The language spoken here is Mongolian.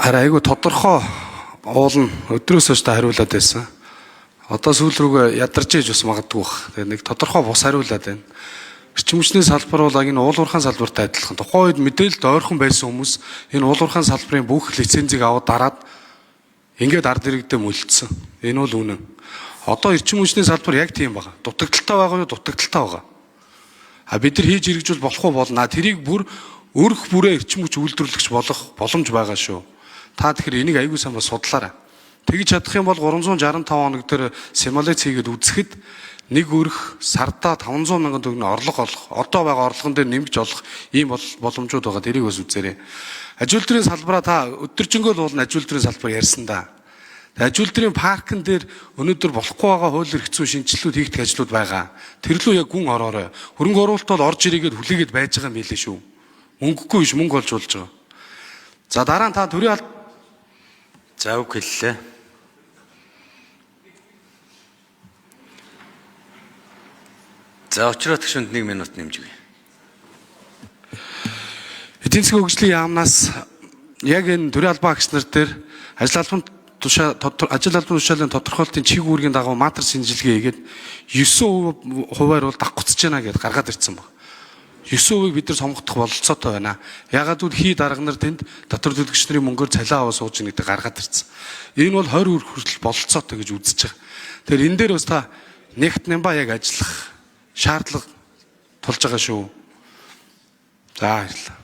Харин айгүй тодорхой уул нь өдрөөс хойш та хариулаад байсан. Одоо сүүл рүүгээ ядарч иж бас магадгүй бах. Тэгээ нэг тодорхой бус хариулаад байна. Эрчим хүчний салбар бол энэ уул уурхайн салбартай адилхан. Тухайн үед мэдээлэлд ойрхон байсан хүмүүс энэ уул уурхайн салбарын бүх лицензийг аваад дараад ингээд ард иргэдэд мөлдсөн. Энэ бол үнэн. Одоо эрчим хүчний салбар яг тийм байна. Дутагдaltaй байгаа юу? Дутагдaltaй байгаа. А бид нар хийж хэрэгжүүл болохгүй болно. Тэрийг бүр өрх бүрээ эрчим хүч үйлдвэрлэгч болох боломж байгаа шүү. Та тэгэхээр энийг аягүй сайн судлаарай. Тэгж чадах юм бол 365 хоног дээр симуляц хийгээд үзэхэд нэг өрх сардаа 500 мянган төгрөгийн орлого олох, одоо байгаа орлогон дээр нэмж олох ийм боломжууд байгаа. Тэрийг бас үзээрэй. Аж үйлдвэрийн салбараа та өдөржингөө л аж үйлдвэрийн салбар ярьсан да. Аж үйлдвэрийн паркн дээр өнөөдөр болохгүй байгаа хууль эрх зүйн шинжилгээд хийгдэх ажлууд байгаа. Тэр лөө яг гүн ороорой. Хөрөнгө оруулалт бол орж ирээгээд хүлээгээд байж байгаа юм билээ шүү. Мөнгөгүй биш, мөнгө олж болж байгаа. За дараа нь та төрийн За үг хэллээ. За очроо тгшөнд 1 минут нэмжгүй. Эдийн засгийн хөгжлийн яамнаас яг энэ төрийн албан агч нар дээр ажил албан тушаалын тодорхойлолтын чиг үүргийн дагуу матрис шинжилгээ хийгээд 9% бол давхцаж байна гэдээ гаргаад ирсэн баг. 9% бид нар сонгогдох бололцоотой байна. Ягаад гэвэл хий дарга нар тэнд дотор төлөгч нарын мөнгөөр цалиа аваа сууж байгаа гэдэг гаргаад ирсэн. Энэ бол 20% хүртэл бололцоотой гэж үзэж байгаа. Тэгэхээр энэ дээр бас та нэгт нямба яг ажиллах шаардлага тулж байгаа шүү. За баярлалаа.